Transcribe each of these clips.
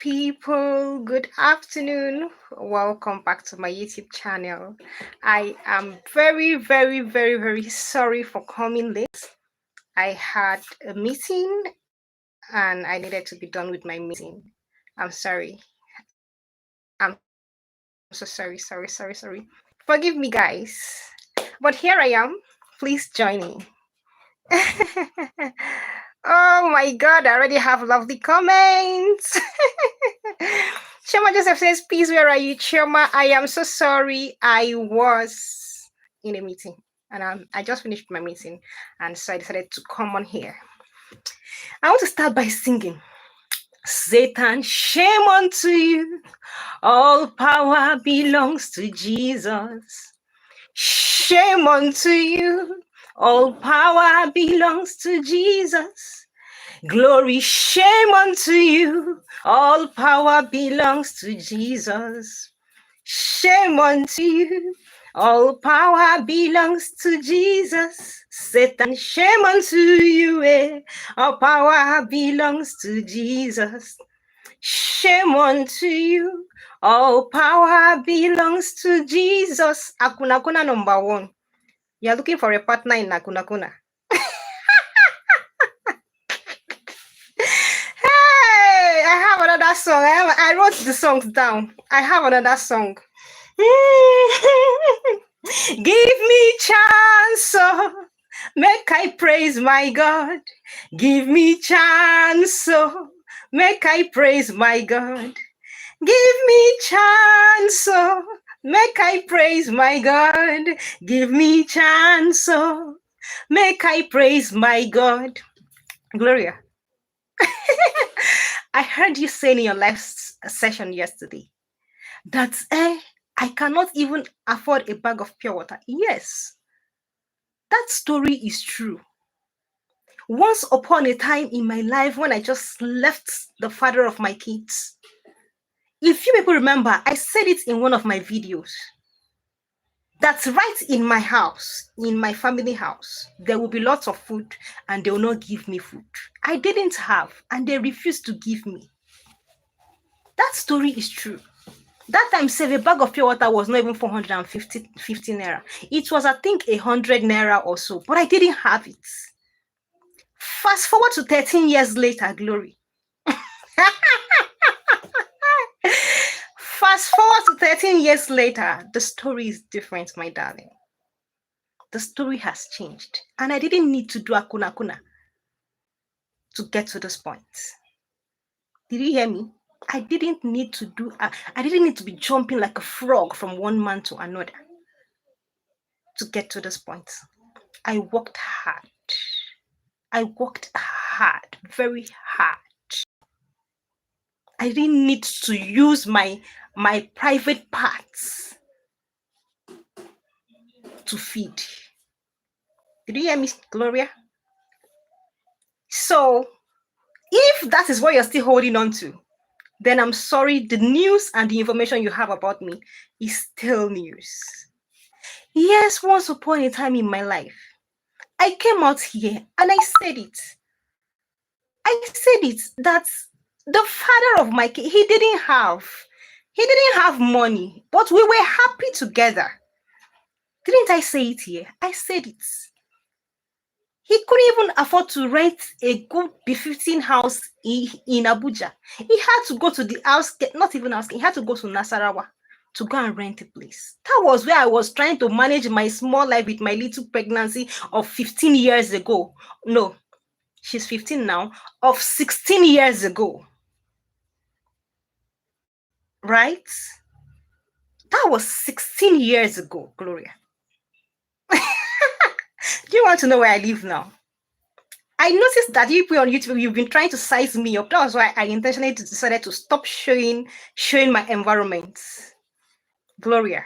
people, good afternoon. Welcome back to my YouTube channel. I am very sorry for coming late. I had a meeting and I needed to be done with my meeting. I'm sorry. I'm so sorry. Forgive me, guys. But here I am. Please join me. Oh my God, I already have lovely comments. Choma Joseph says, peace, where are you, Choma? I am so sorry. I was in a meeting and I just finished my meeting, and so I decided to come on here. I want to start by singing. Satan, shame unto you. All power belongs to Jesus. Shame unto you. All power belongs to Jesus. Glory, shame unto you. All power belongs to Jesus. Shame unto you. All power belongs to Jesus. Satan, shame unto you. All power belongs to Jesus. Shame unto you. All power belongs to Jesus. Akuna Kuna number 1. You're looking for a partner in Akuna Kuna. Hey, I have another song. I wrote the songs down. I have another song. Give me chance, oh, make I praise my God. Give me chance, oh, make I praise my God. Give me chance, oh, make I praise my God. Give me chance, oh, make I praise my God. Glowria, I heard you say in your live session yesterday that I cannot even afford a bag of pure water. Yes, that story is true. Once upon a time in my life when I just left the father of my kids, if you people remember, I said it in one of my videos. That's right in my house, in my family house, there will be lots of food and they will not give me food. I didn't have, and they refused to give me. That story is true. That time, save a bag of pure water was not even 450 naira. It was, I think, 100 naira or so, but I didn't have it. Fast forward to 13 years later, Glory. Fast forward to 13 years later, the story is different, my darling. The story has changed. And I didn't need to do akuna kuna to get to this point. Did you hear me? I didn't need to do, I didn't need to be jumping like a frog from one man to another to get to this point. I worked hard. I worked hard, very hard. I didn't need to use my private parts to feed. Did you hear me, Gloria? So, if that is what you're still holding on to, then I'm sorry, the news and the information you have about me is still news. Yes, once upon a time in my life, I came out here and I said it. I said it, that the father of my kid, he didn't have money, but we were happy together. Didn't I say it here? I said it. He couldn't even afford to rent a good B15 house in Abuja. He had to go to the outskirts, not even outskirts, he had to go to Nasarawa to go and rent a place. That was where I was trying to manage my small life with my little pregnancy of 15 years ago. No, she's 15 now, of 16 years ago. Right? That was 16 years ago, Gloria. Do you want to know where I live now? I noticed that you on YouTube, you've been trying to size me up. That was why I intentionally decided to stop showing my environment. Gloria.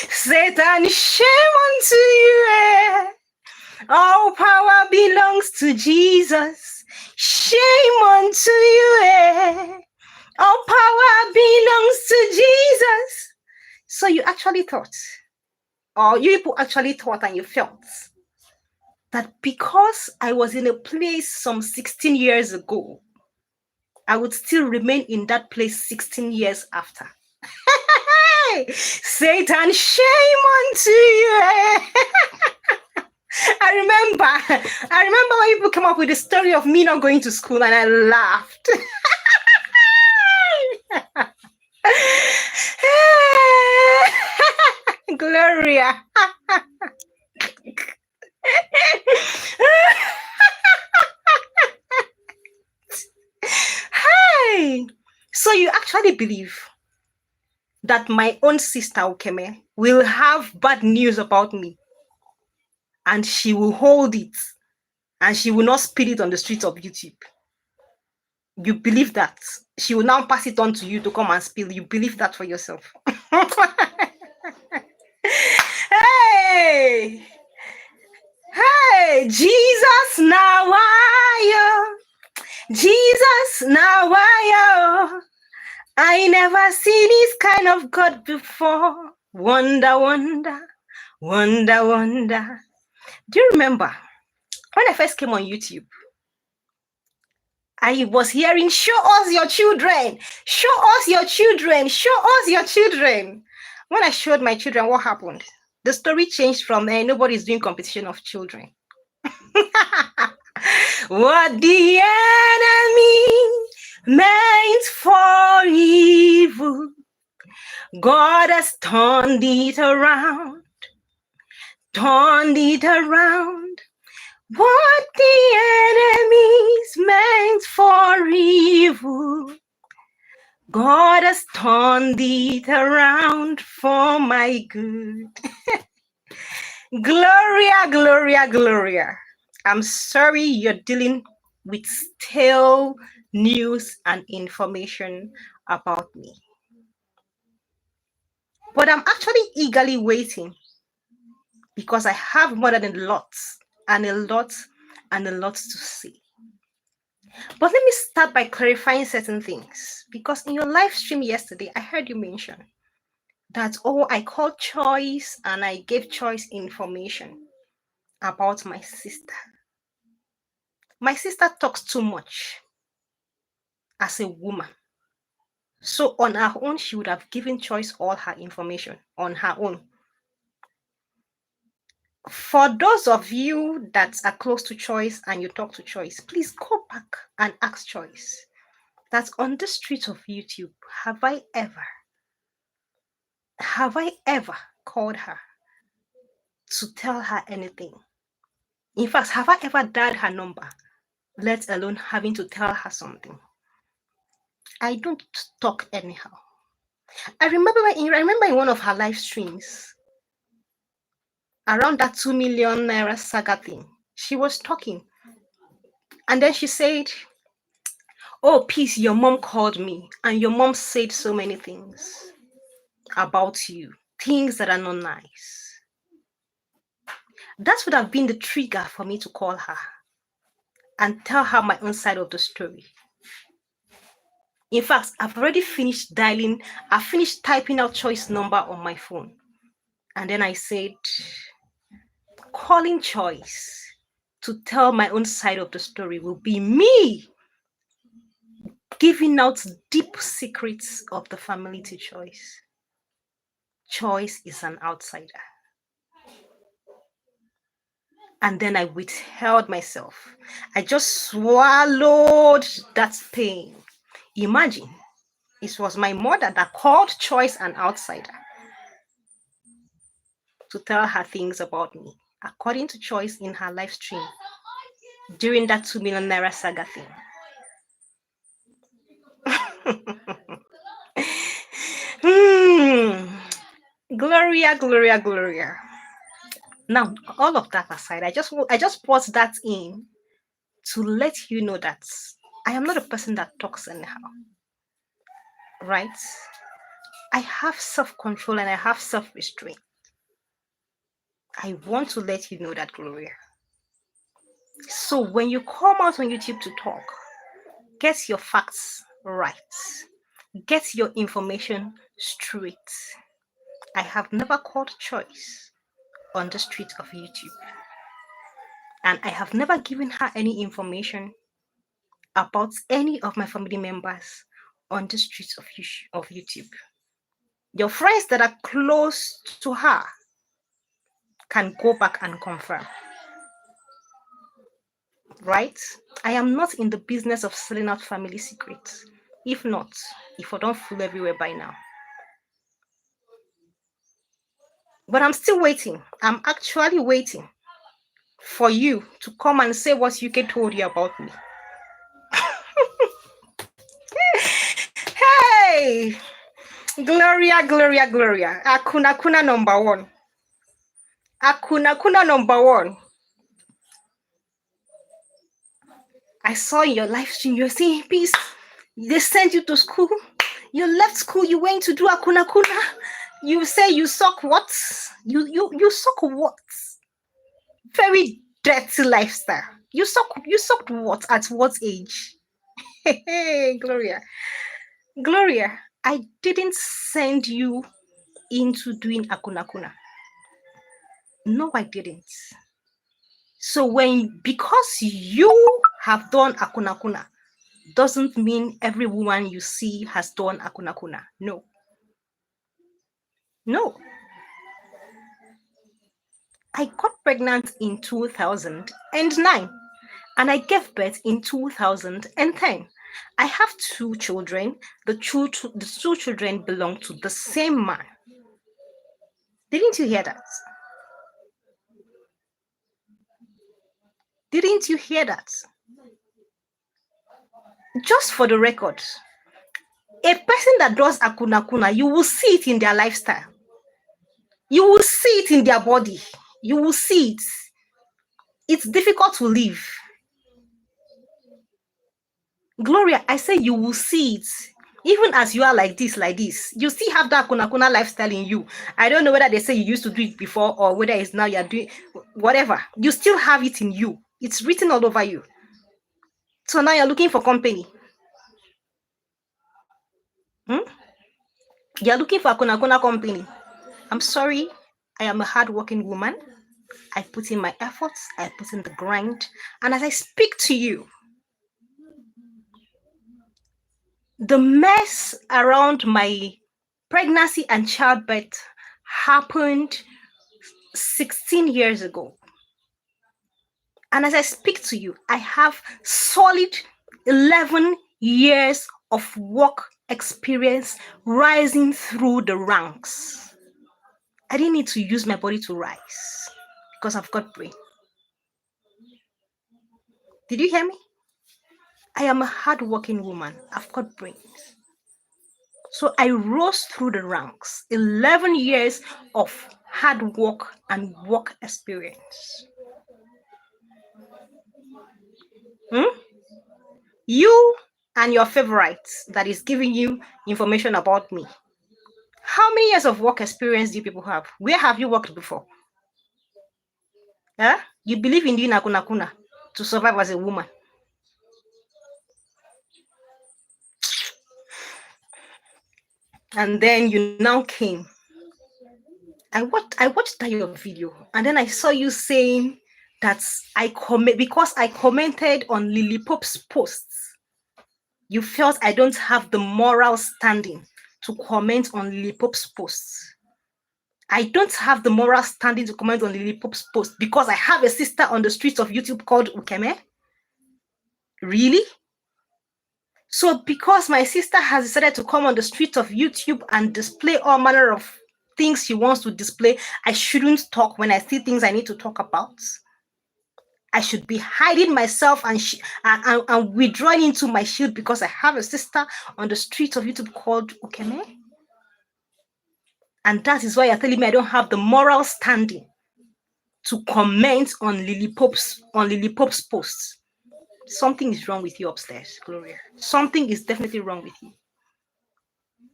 Satan, shame unto you. All power belongs to Jesus. Shame unto you. All power belongs to Jesus. So you actually thought, or you people actually thought and you felt that because I was in a place some 16 years ago, I would still remain in that place 16 years after. Hey, Satan, shame unto you. I remember when people came up with the story of me not going to school and I laughed. Glowria. Hey, so you actually believe that my own sister Okeme will have bad news about me and she will hold it and she will not spill it on the streets of YouTube? You believe that? She will now pass it on to you to come and spill. You believe that for yourself? Hey! Hey! Jesus, now I Jesus, now I never see this kind of God before. Wonder, wonder, wonder, wonder. Do you remember when I first came on YouTube? I was hearing, show us your children, show us your children, show us your children. When I showed my children, what happened? The story changed from nobody's doing competition of children. What the enemy meant for evil, God has turned it around, turned it around. What the enemy's meant for evil, God has turned it around for my good. Glowria, Glowria, Glowria. I'm sorry you're dealing with stale news and information about me. But I'm actually eagerly waiting because I have more than a lot and a lot and a lot to say. But let me start by clarifying certain things, because in your live stream yesterday, I heard you mention that, oh, I called Choice and I gave Choice information about my sister. My sister talks too much as a woman. So on her own, she would have given Choice all her information on her own. For those of you that are close to Choice and you talk to Choice, please go back and ask Choice that on the street of YouTube, have I ever called her to tell her anything? In fact, have I ever dialed her number, let alone having to tell her something? I don't talk anyhow. I remember in one of her live streams, around that 2 million naira saga thing, she was talking. And then she said, oh, Peace, your mom called me and your mom said so many things about you, things that are not nice. That would have been the trigger for me to call her and tell her my own side of the story. In fact, I've already finished dialing, I finished typing out Choice number on my phone. And then I said, calling Choice to tell my own side of the story will be me giving out deep secrets of the family to Choice. Choice is an outsider. And then I withheld myself. I just swallowed that pain. Imagine, it was my mother that called Choice an outsider to tell her things about me, according to Choice in her live stream during that 2 million naira saga thing. Glowria, Glowria, Glowria. Now, all of that aside, I just brought that in to let you know that I am not a person that talks anyhow, right? I have self-control and I have self-restraint. I want to let you know that, Glowria. So when you come out on YouTube to talk, get your facts right. Get your information straight. I have never called Choice on the street of YouTube. And I have never given her any information about any of my family members on the streets of YouTube. Your friends that are close to her can go back and confirm. Right? I am not in the business of selling out family secrets. If not, if I don't fool everywhere by now. But I'm still waiting. I'm actually waiting for you to come and say what UK told you about me. Hey! Gloria, Gloria, Gloria. Akuna Kuna number one. Akuna Kuna number one. I saw in your live stream, you're saying, peace. They sent you to school. You left school, you went to do Akuna Kuna. You say you suck what? You suck what? Very dirty lifestyle. You sucked what? At what age? Hey, Gloria. Gloria, I didn't send you into doing Akuna Kuna. No, I didn't. So because you have done Akuna Kuna, doesn't mean every woman you see has done Akuna Kuna. No. No. I got pregnant in 2009 and I gave birth in 2010. I have 2 children. The two children belong to the same man. Didn't you hear that? Didn't you hear that? Just for the record, a person that does Akuna Kuna, you will see it in their lifestyle. You will see it in their body. You will see it. It's difficult to live. Gloria, I say you will see it. Even as you are like this, you still have that Akuna Kuna lifestyle in you. I don't know whether they say you used to do it before or whether it's now you're doing whatever. You still have it in you. It's written all over you. So now you're looking for company. You're looking for Akuna Kuna company. I'm sorry. I am a hardworking woman. I put in my efforts. I put in the grind. And as I speak to you, the mess around my pregnancy and childbirth happened 16 years ago. And as I speak to you, I have solid 11 years of work experience rising through the ranks. I didn't need to use my body to rise because I've got brain. Did you hear me? I am a hardworking woman. I've got brains. So I rose through the ranks. 11 years of hard work and work experience. You and your favorite that is giving you information about me. How many years of work experience do you people have? Where have you worked before? Huh? You believe in doing Akuna Kuna to survive as a woman. And then you now came. I watched that your video, and then I saw you saying that because I commented on Lily Pop's posts. You felt I don't have the moral standing to comment on Lily Pop's posts. I don't have the moral standing to comment on Lily Pop's post because I have a sister on the streets of YouTube called Ukeme. Really? So because my sister has decided to come on the streets of YouTube and display all manner of things she wants to display, I shouldn't talk when I see things I need to talk about. I should be hiding myself and withdrawing into my shield because I have a sister on the streets of YouTube called Ukeme. And that is why you're telling me I don't have the moral standing to comment on Lily Pop's posts. Something is wrong with you upstairs, Gloria. Something is definitely wrong with you.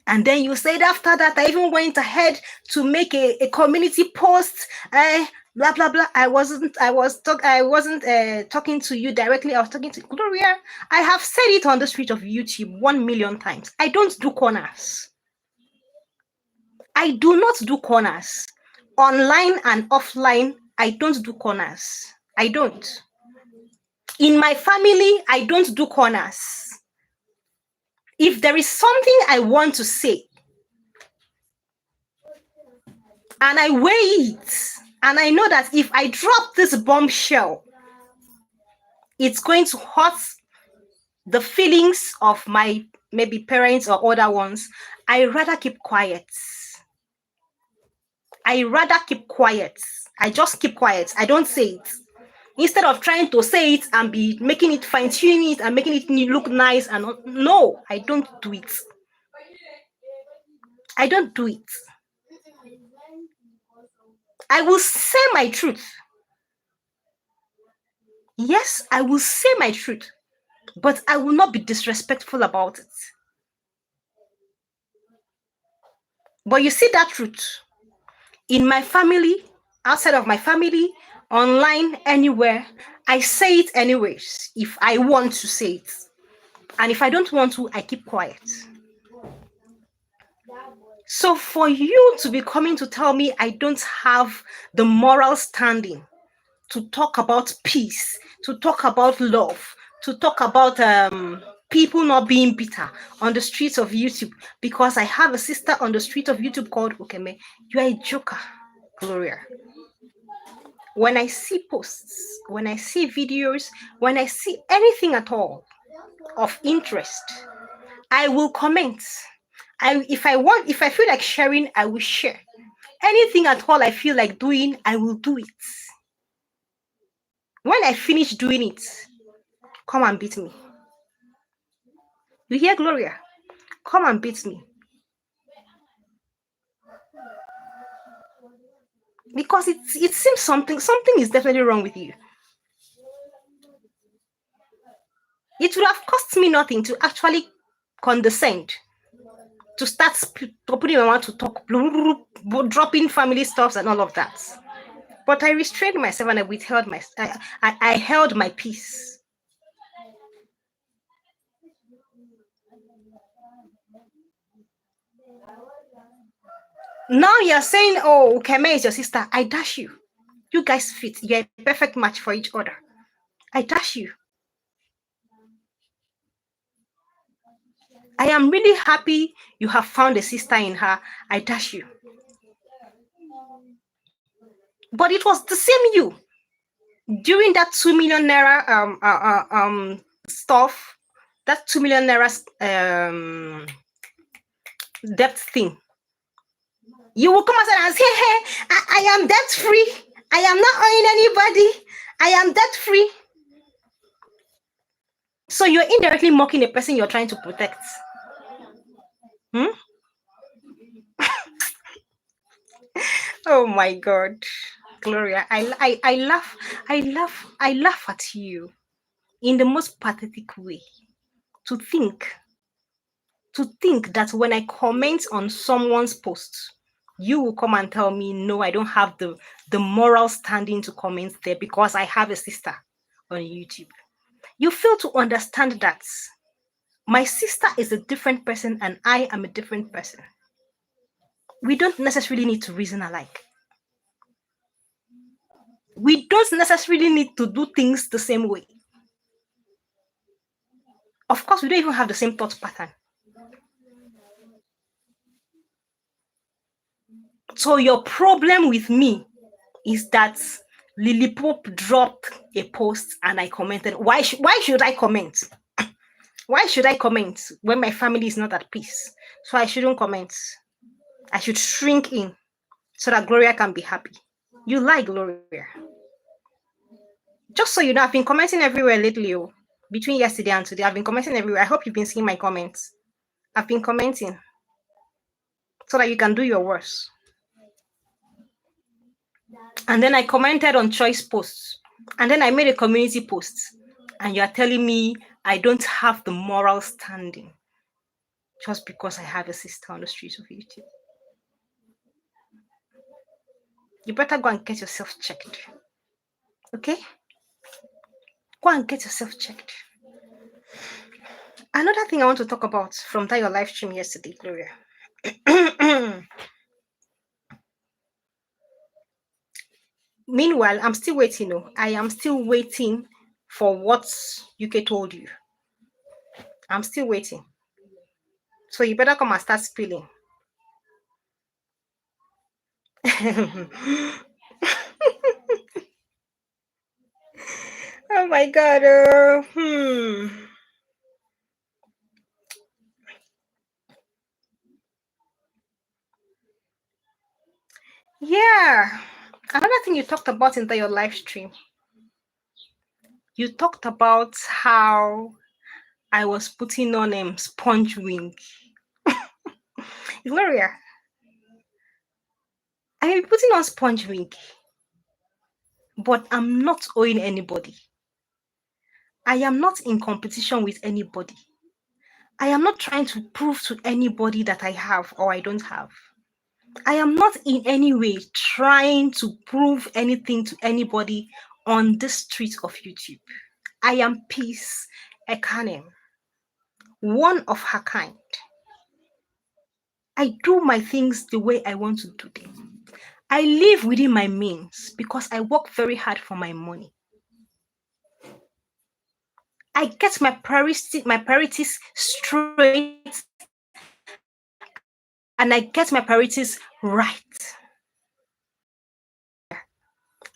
And then you said after that, I even went ahead to make a community post. Blah blah blah. I wasn't talking to you directly. I was talking to Gloria. I have said it on the street of YouTube 1 million times. I don't do corners. I do not do corners. Online and offline, I don't do corners. I don't. In my family, I don't do corners. If there is something I want to say and I weigh it, and I know that if I drop this bombshell, it's going to hurt the feelings of my maybe parents or other ones, I rather keep quiet. I rather keep quiet. I just keep quiet. I don't say it. Instead of trying to say it and be making it, fine-tuning it and making it look nice, and no, I don't do it. I don't do it. I will say my truth. Yes, I will say my truth, but I will not be disrespectful about it. But you see that truth in my family, outside of my family, online, anywhere, I say it anyways if I want to say it. And if I don't want to, I keep quiet. So for you to be coming to tell me I don't have the moral standing to talk about peace, to talk about love, to talk about people not being bitter on the streets of YouTube because I have a sister on the street of YouTube called Ukeme, you are a joker, Glowria. When I see posts, when I see videos, when I see anything at all of interest, I will comment. If I feel like sharing, I will share. Anything at all I feel like doing, I will do it. When I finish doing it, come and beat me. You hear, Glowria? Come and beat me. Because it seems something is definitely wrong with you. It would have cost me nothing to actually condescend, to start opening my mouth to talk, dropping family stuffs and all of that. But I restrained myself and I withheld I held my peace. Now you're saying, oh, Ukeme is your sister. I dash you. You guys fit. You're a perfect match for each other. I dash you. I am really happy you have found a sister in her. I dash you. But it was the same you. During that 2 million naira stuff, that 2 million naira debt thing, you will come outside and say, hey, I am debt free. I am not owing anybody. I am debt free. So you're indirectly mocking the person you're trying to protect. Oh my God, Glowria, I laugh at you in the most pathetic way. To think that when I comment on someone's post, you will come and tell me, no, I don't have the moral standing to comment there because I have a sister on YouTube. You fail to understand that my sister is a different person and I am a different person. We don't necessarily need to reason alike. We don't necessarily need to do things the same way. Of course, we don't even have the same thought pattern. So your problem with me is that Lily Pope dropped a post and I commented. Why should I comment? Why should I comment when my family is not at peace? So I shouldn't comment. I should shrink in so that Glowria can be happy. You like Glowria. Just so you know, I've been commenting everywhere lately. Between yesterday and today, I've been commenting everywhere. I hope you've been seeing my comments. I've been commenting so that you can do your worst. And then I commented on choice posts. And then I made a community post. And you're telling me I don't have the moral standing just because I have a sister on the streets of YouTube. You better go and get yourself checked. Okay? Go and get yourself checked. Another thing I want to talk about from that your live stream yesterday, Glowria. Meanwhile, I'm still waiting. No, I am still waiting for what UK told you. I'm still waiting. So you better come and start spilling. Oh my god. Yeah. Another thing you talked about in your live stream, you talked about how I was putting on sponge wing. Gloria, I am putting on sponge wing, but I'm not owing anybody. I am not in competition with anybody. I am not trying to prove to anybody that I have or I don't have. I am not in any way trying to prove anything to anybody on the street of YouTube. I am Peace Ekanem, one of her kind. I do my things the way I want to do them. I live within my means because I work very hard for my money. I get my priorities straight, and I get my priorities right.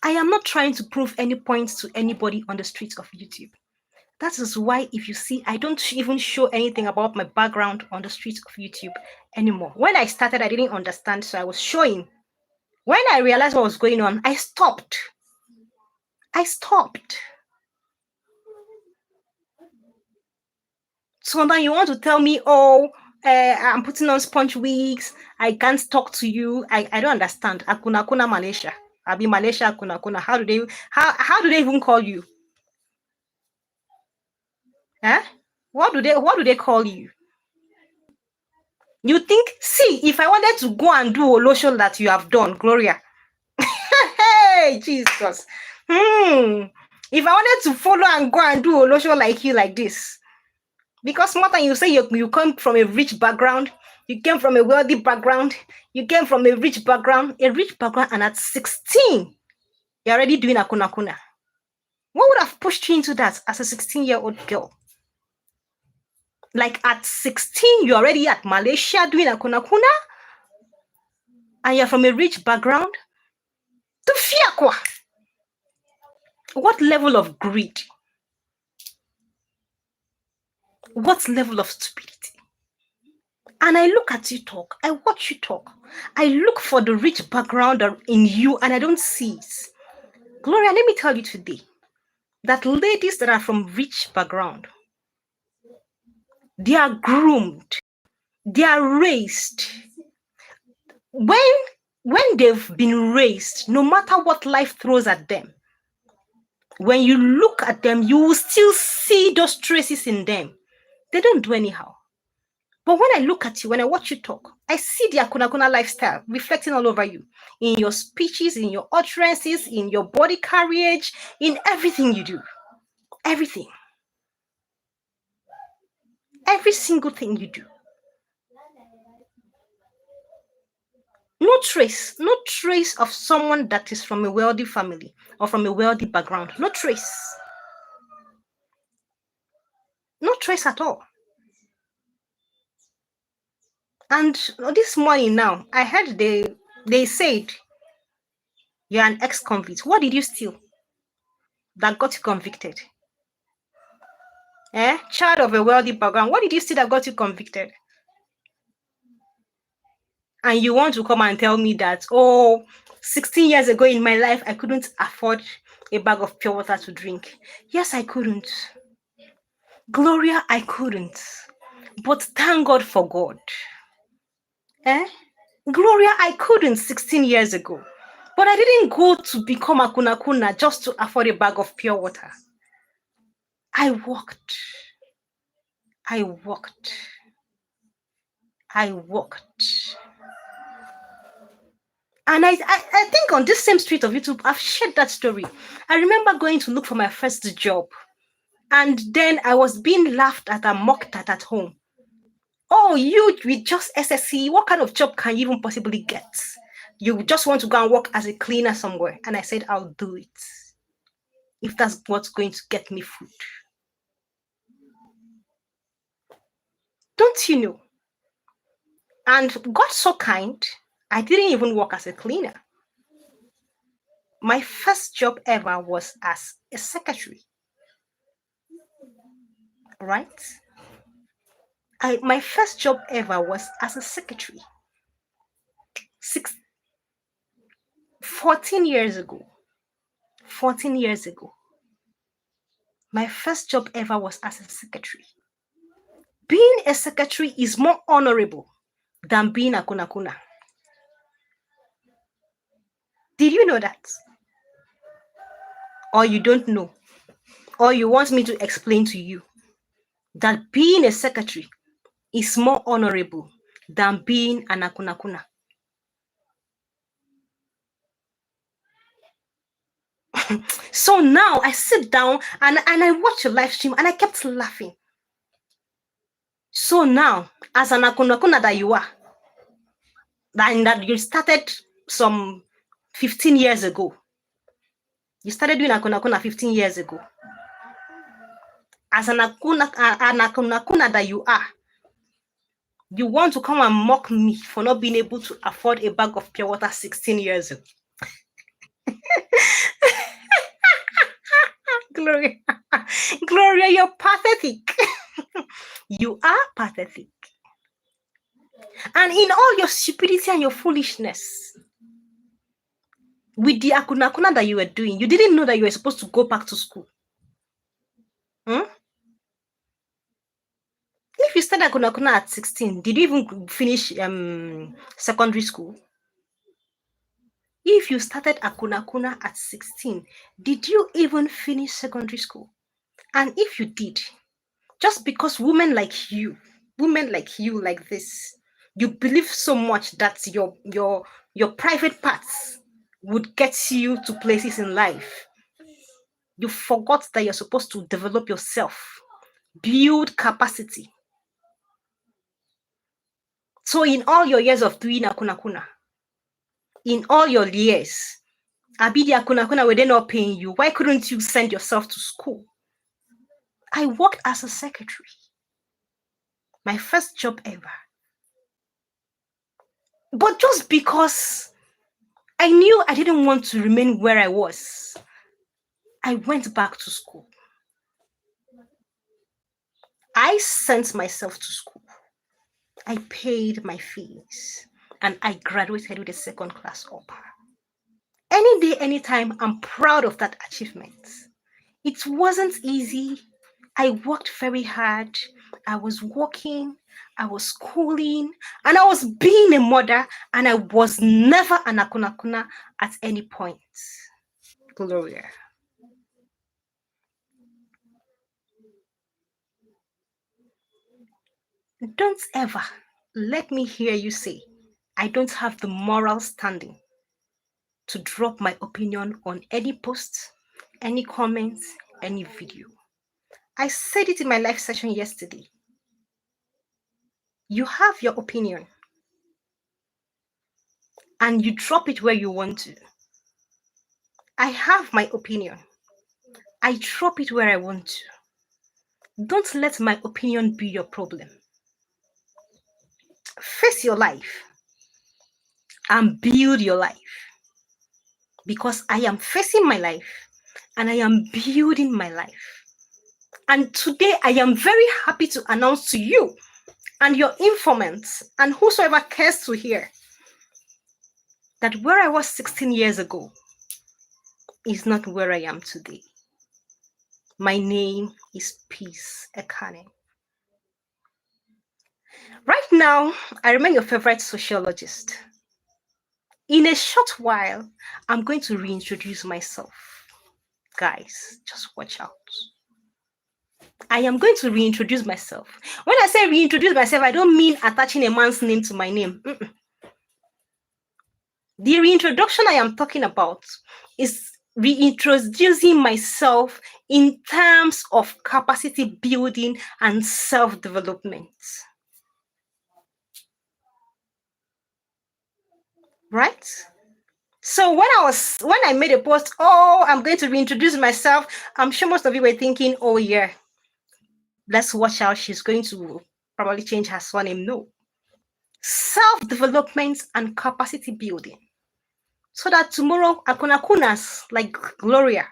I am not trying to prove any points to anybody on the streets of YouTube. That is why if you see, I don't even show anything about my background on the streets of YouTube anymore. When I started, I didn't understand, so I was showing. When I realized what was going on, I stopped. So now you want to tell me, oh, I'm putting on sponge wigs. I can't talk to you. I don't understand. Akuna kuna Malaysia. I'll be Malaysia akuna kuna. How do they even call you? Huh? What do they call you? You think, see, if I wanted to go and do Olosho that you have done, Glowria. Hey, Jesus. If I wanted to follow and go and do Olosho like you like this, because more than you say you come from a rich background, you came from a wealthy background, you came from a rich background, and at 16, you're already doing akuna kuna. What would have pushed you into that as a 16-year-old girl? Like at 16, you're already at Malaysia doing akuna kuna, and you're from a rich background? To fear quoi? What level of greed? What level of stupidity? And I look at you talk, I watch you talk, I look for the rich background in you, and I don't see it. Gloria, let me tell you today that ladies that are from rich background, they are groomed, they are raised. When they've been raised, no matter what life throws at them, when you look at them, you will still see those traces in them. They don't do anyhow. But when I look at you, when I watch you talk, I see the akuna kuna lifestyle reflecting all over you, in your speeches, in your utterances, in your body carriage, in everything you do. Everything. Every single thing you do. No trace of someone that is from a wealthy family or from a wealthy background. No trace. No trace at all. And this morning now, I heard they said you're an ex-convict. What did you steal that got you convicted? Child of a wealthy background. What did you steal that got you convicted? And you want to come and tell me that, 16 years ago in my life, I couldn't afford a bag of pure water to drink. Yes, I couldn't. Gloria, I couldn't. But thank God for God. Gloria, I couldn't 16 years ago. But I didn't go to become a kuna kuna just to afford a bag of pure water. I worked. And I think on this same street of YouTube, I've shared that story. I remember going to look for my first job. And then I was being laughed at and mocked at home. Oh, you with just SSC, what kind of job can you even possibly get? You just want to go and work as a cleaner somewhere. And I said, I'll do it. If that's what's going to get me food. Don't you know? And God so kind, I didn't even work as a cleaner. My first job ever was as a secretary. Right? My first job ever was as a secretary. 14 years ago. 14 years ago. My first job ever was as a secretary. Being a secretary is more honorable than being a kunakuna. Did you know that? Or you don't know? Or you want me to explain to you that being a secretary is more honorable than being an akunakuna? So now I sit down and I watch a live stream and I kept laughing. So now, as an akunakuna that you are, that you started some 15 years ago. You started doing akunakuna 15 years ago. As an akunakuna that you are, you want to come and mock me for not being able to afford a bag of pure water 16 years ago. Glowria, Glowria, you're pathetic. You are pathetic. And in all your stupidity and your foolishness, with the akunakuna that you were doing, you didn't know that you were supposed to go back to school. If you started akunakuna at 16, did you even finish secondary school? If you started akunakuna at 16, did you even finish secondary school? And if you did, just because women like you like this, you believe so much that your private parts would get you to places in life, you forgot that you're supposed to develop yourself, build capacity. So in all your years of doing akunakuna, in all your years, Abidi akunakuna, were they not paying you? Why couldn't you send yourself to school? I worked as a secretary. My first job ever. But just because I knew I didn't want to remain where I was, I went back to school. I sent myself to school. I paid my fees and I graduated with a second class upper. Any day, anytime, I'm proud of that achievement. It wasn't easy. I worked very hard. I was working, I was schooling, and I was being a mother, and I was never an akunakuna at any point. Glowria. Don't ever let me hear you say, I don't have the moral standing to drop my opinion on any post, any comments, any video. I said it in my live session yesterday. You have your opinion and you drop it where you want to. I have my opinion. I drop it where I want to. Don't let my opinion be your problem. Face your life and build your life. Because I am facing my life and I am building my life. And today I am very happy to announce to you and your informants and whosoever cares to hear that where I was 16 years ago is not where I am today. My name is Peace Ekane. Right now, I remain your favorite sociologist. In a short while, I'm going to reintroduce myself. Guys, just watch out. I am going to reintroduce myself. When I say reintroduce myself, I don't mean attaching a man's name to my name. The reintroduction I am talking about is reintroducing myself in terms of capacity building and self-development. right? So when I made a post, oh, I'm going to reintroduce myself, I'm sure most of you were thinking, oh yeah, let's watch out, she's going to probably change her surname. No. Self-development and capacity building. So that tomorrow akunakunas like Glowria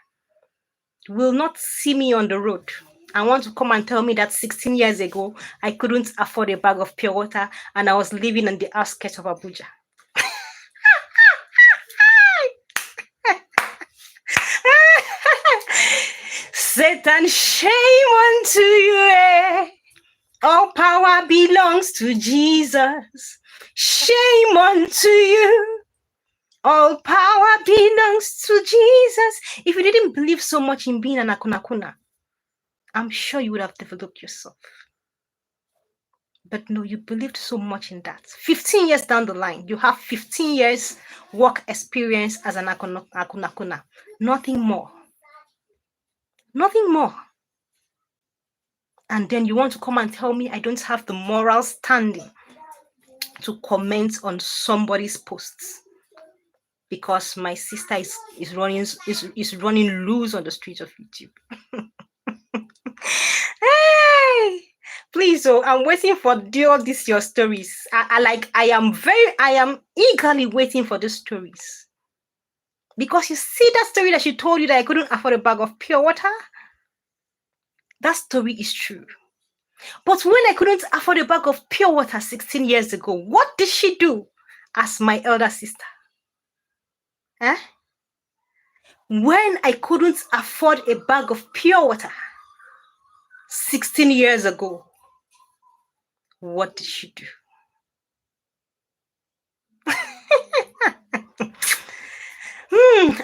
will not see me on the road and want to come and tell me that 16 years ago I couldn't afford a bag of pure water and I was living on the outskirts of Abuja. Satan, shame unto you. All power belongs to Jesus. Shame unto you. All power belongs to Jesus. If you didn't believe so much in being an akunakuna, I'm sure you would have developed yourself. But no, you believed so much in that. 15 years down the line, you have 15 years work experience as an akunakuna. Nothing more. Nothing more. And then you want to come and tell me I don't have the moral standing to comment on somebody's posts because my sister is running loose on the streets of YouTube. Hey, please, I'm waiting for all these your stories. I am eagerly waiting for these stories. Because you see that story that she told you that I couldn't afford a bag of pure water? That story is true. But when I couldn't afford a bag of pure water 16 years ago, what did she do as my elder sister? Eh? When I couldn't afford a bag of pure water 16 years ago, what did she do?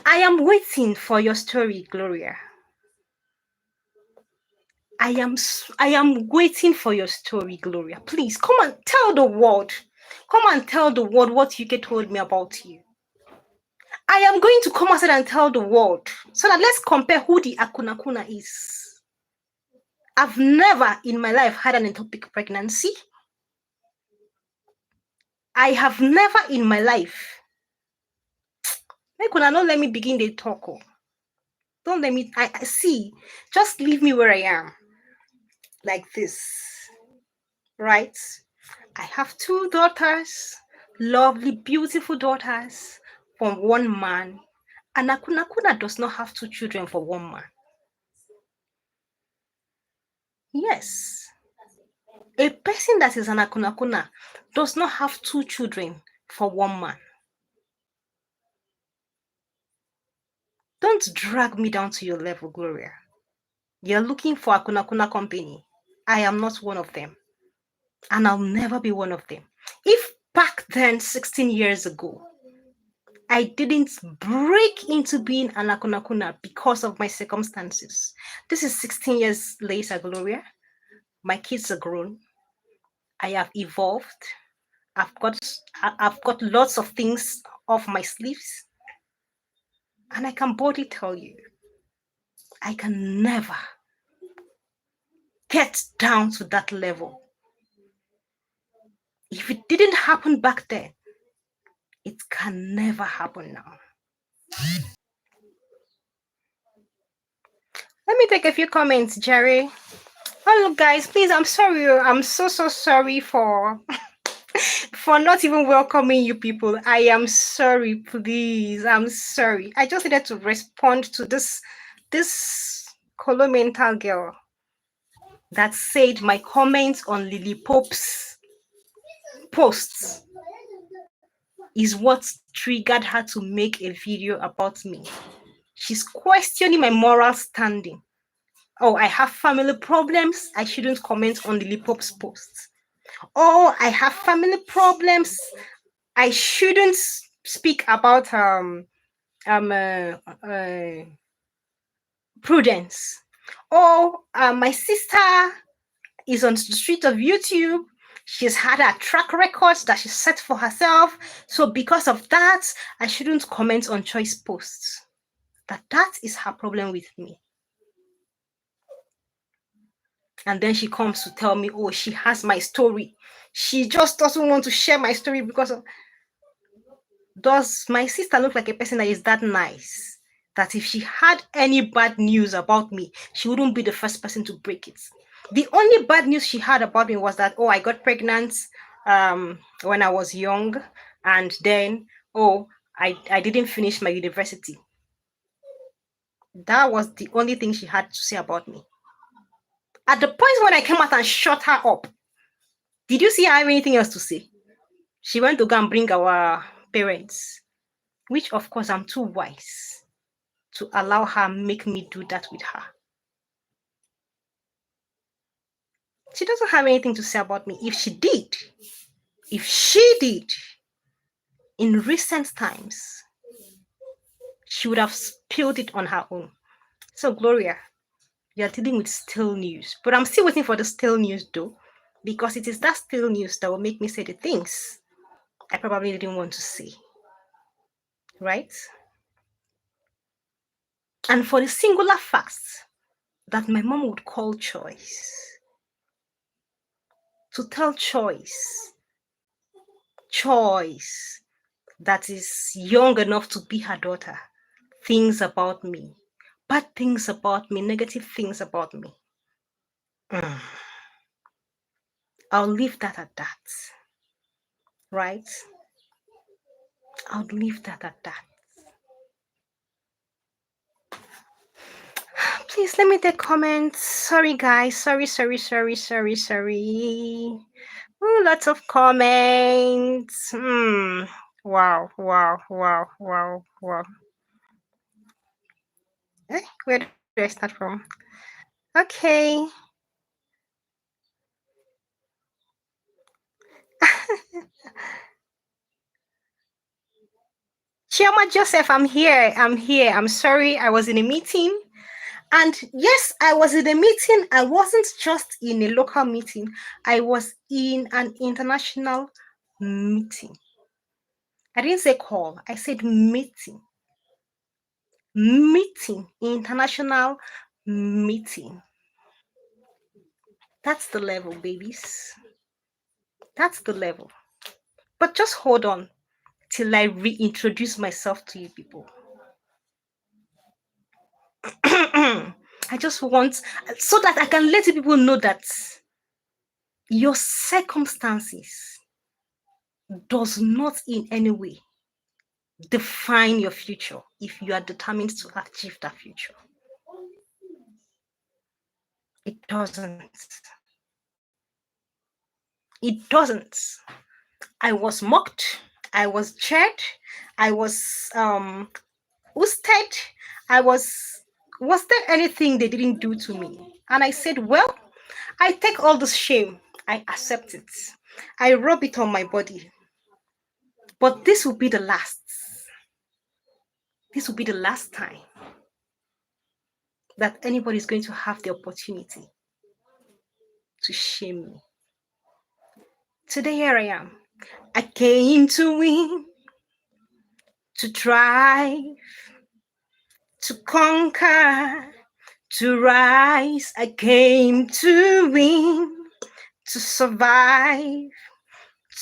I am waiting for your story, Glowria. I am waiting for your story, Glowria. Please come and tell the world. Come and tell the world what UK told me about you. I am going to come outside and tell the world so that let's compare who the akunakuna is. I've never in my life had an ectopic pregnancy. I have never in my life. Don't let me begin the talk. Don't let me. I see. Just leave me where I am, like this, right? I have 2 daughters, lovely, beautiful daughters from one man. And akunakuna does not have 2 children for one man. Yes. A person that is an akunakuna does not have 2 children for one man. Don't drag me down to your level, Glowria. You're looking for akunakuna company. I am not one of them. And I'll never be one of them. If back then, 16 years ago, I didn't break into being an akunakuna because of my circumstances. This is 16 years later, Glowria. My kids are grown. I have evolved. I've got lots of things off my sleeves. And I can boldly tell you, I can never get down to that level. If it didn't happen back then, it can never happen now. Let me take a few comments, Jerry. Hello, guys. Please, I'm sorry. I'm so sorry for not even welcoming you people. I am sorry, please. I'm sorry. I just needed to respond to this colomental girl that said my comments on Lily Pope's posts is what triggered her to make a video about me. She's questioning my moral standing. Oh, I have family problems. I shouldn't comment on Lily Pope's posts. Oh, I have family problems. I shouldn't speak about Prudence. Oh, my sister is on the street of YouTube. She's had a track record that she set for herself. So because of that, I shouldn't comment on choice posts. That is her problem with me. And then she comes to tell me, oh, she has my story. She just doesn't want to share my story because of Does my sister look like a person that is that nice that if she had any bad news about me, she wouldn't be the first person to break it? The only bad news she had about me was that, oh, I got pregnant when I was young, and then, oh, I didn't finish my university. That was the only thing she had to say about me. At the point when I came out and shut her up, did you see her have anything else to say? She went to go and bring our parents, which of course I'm too wise to allow her make me do that with her. She doesn't have anything to say about me. If she did, in recent times, she would have spilled it on her own. So, Gloria, you're dealing with stale news. But I'm still waiting for the stale news, though, because it is that stale news that will make me say the things I probably didn't want to say. Right? And for the singular fact that my mom would call Choice to tell Choice that is young enough to be her daughter, things about me, bad things about me, negative things about me. I'll leave that at that. Right? I'll leave that at that. Please let me take comments. Sorry, guys. Sorry. Ooh, lots of comments. Wow. Where do I start from? Okay. Chioma Joseph, I'm here. I'm sorry, I was in a meeting. And yes, I was in a meeting. I wasn't just in a local meeting. I was in an international meeting. I didn't say call. I said meeting. International meeting. That's the level, babies. That's the level. But just hold on till I reintroduce myself to you people. I just want, so that I can let you people know that your circumstances does not in any way define your future if you are determined to achieve that future. It doesn't. It doesn't. I was mocked. I was jeered. I was ousted. Was there anything they didn't do to me? And I said, well, I take all this shame. I accept it. I rub it on my body. But this will be the last. This will be the last time that anybody is going to have the opportunity to shame me. Today, here I am. I came to win, to thrive, to conquer, to rise. I came to win, to survive,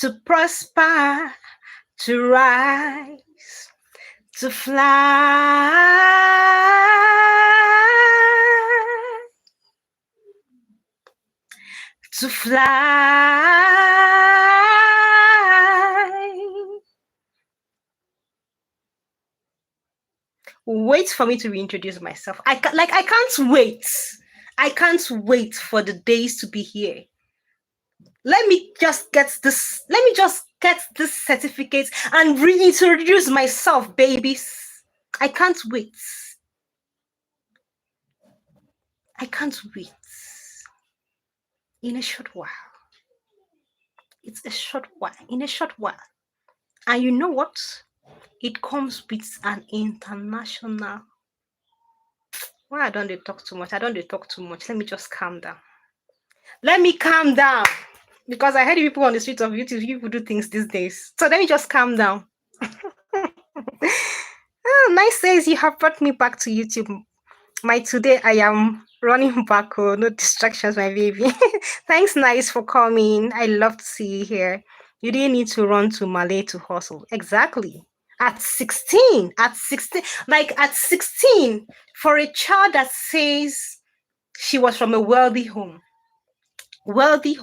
to prosper, to rise, to fly, to fly. Wait for me to reintroduce myself. I can't wait. I can't wait for the days to be here. Let me just get this certificate and reintroduce myself, babies. I can't wait. I can't wait. In a short while. It's a short while. In a short while. And you know what? It comes with an international. Why I don't talk too much? Let me just calm down. Let me calm down. Because I heard people on the streets of YouTube, people do things these days. So let me just calm down. Nice says you have brought me back to YouTube. Today I am running back. Oh, no distractions, my baby. Thanks, Nice, for coming. I love to see you here. You didn't need to run to Malay to hustle. Exactly. At 16, like at 16, for a child that says she was from a wealthy home, wealthy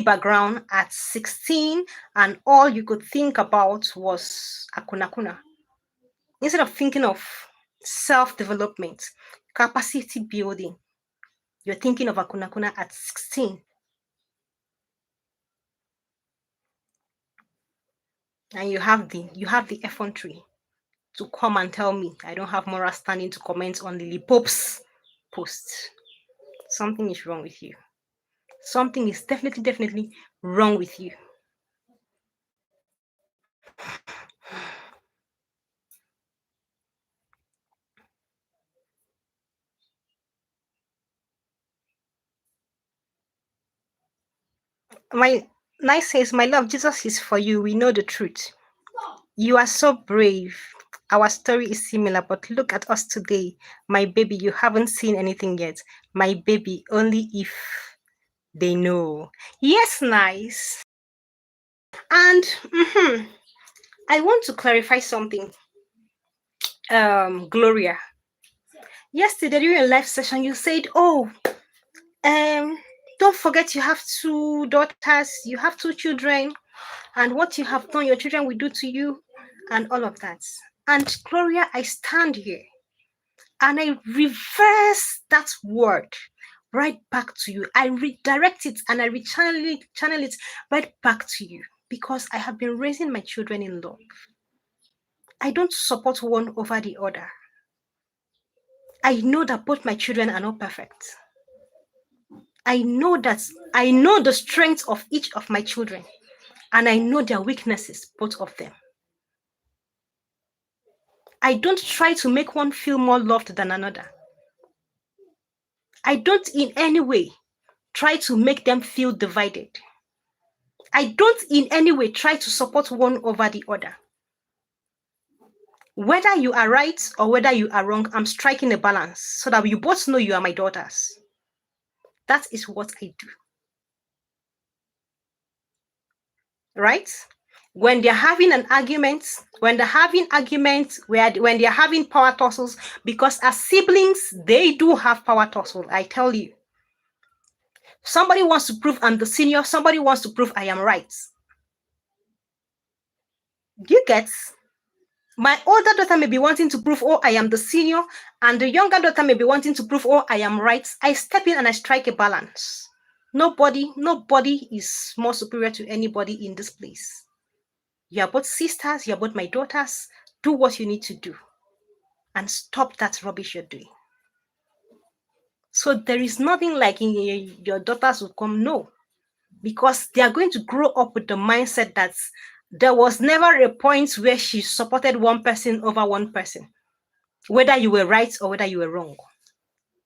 background at 16, and all you could think about was akunakuna. Instead of thinking of self-development, capacity building, you're thinking of akunakuna at 16. And you have the effrontery to come and tell me I don't have moral standing to comment on Lily Pope's post. Something is wrong with you. Something is definitely wrong with you. My Nice says, my love, Jesus is for you. We know the truth. You are so brave. Our story is similar, but look at us today. My baby, you haven't seen anything yet. My baby, only if they know. Yes, nice. And I want to clarify something. Gloria, yesterday during a live session, you said, "Oh, don't forget you have 2 daughters, you have 2 children, and what you have done, your children will do to you, and all of that." And Gloria, I stand here and I reverse that word right back to you. I redirect it and I channel it right back to you, because I have been raising my children in love. I don't support one over the other. I know that both my children are not perfect. I know the strength of each of my children, and I know their weaknesses, both of them. I don't try to make one feel more loved than another. I don't in any way try to make them feel divided. I don't in any way try to support one over the other. Whether you are right or whether you are wrong, I'm striking a balance so that you both know you are my daughters. That is what I do. Right? When they're having an argument, when they're having power tussles, because as siblings, they do have power tussle, I tell you. Somebody wants to prove I'm the senior, somebody wants to prove I am right. You get? My older daughter may be wanting to prove, oh, I am the senior, and the younger daughter may be wanting to prove, oh, I am right. I step in and I strike a balance. Nobody is more superior to anybody in this place. You are both sisters, you are both my daughters. Do what you need to do and stop that rubbish you're doing. So there is nothing like your daughters will come, no, because they are going to grow up with the mindset that there was never a point where she supported one person over one person, whether you were right or whether you were wrong.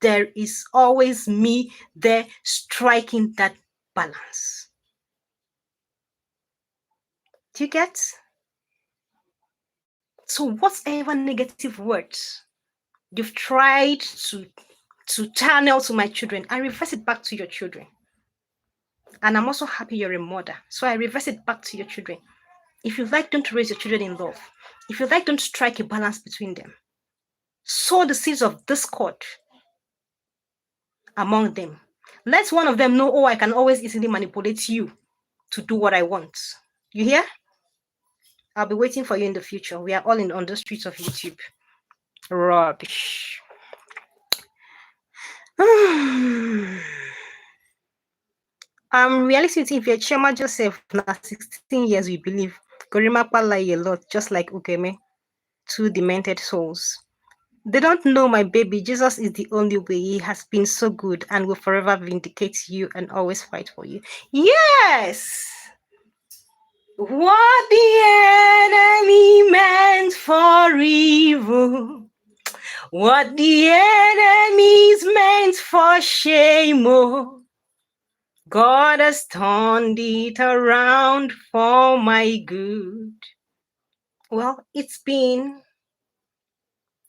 There is always me there striking that balance. Do you get? So whatever negative words you've tried to channel to my children, I reverse it back to your children. And I'm also happy you're a mother, so I reverse it back to your children. If you like, don't raise your children in love. If you like, don't strike a balance between them. Sow the seeds of discord among them. Let one of them know, oh, I can always easily manipulate you to do what I want. You hear? I'll be waiting for you in the future. We are all on the streets of YouTube. Rubbish. Reality, if you're Chema Joseph, now 16 years, we believe. Gorimapa lie a lot, just like Ukeme. 2 demented souls. They don't know my baby. Jesus is the only way. He has been so good and will forever vindicate you and always fight for you. Yes! What the enemy meant for evil, what the enemy's meant for shame, oh, God has turned it around for my good. Well, it's been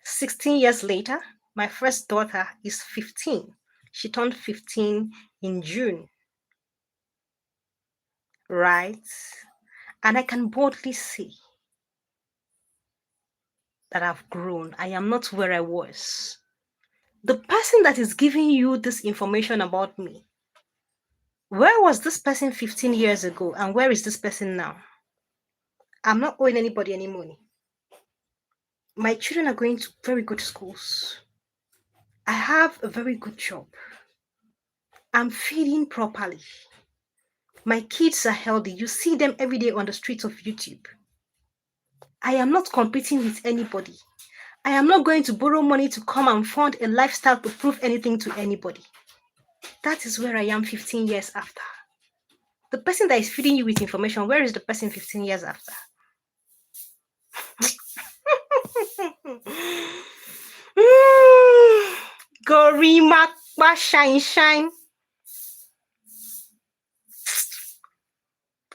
16 years later. My first daughter is 15. She turned 15 in June. Right? And I can boldly say that I've grown. I am not where I was. The person that is giving you this information about me, where was this person 15 years ago and where is this person now? I'm not owing anybody any money. My children are going to very good schools. I have a very good job. I'm feeding properly. My kids are healthy. You see them every day on the streets of YouTube. I am not competing with anybody. I am not going to borrow money to come and fund a lifestyle to prove anything to anybody. That is where I am 15 years after. The person that is feeding you with information, where is the person 15 years after? Gorima shine.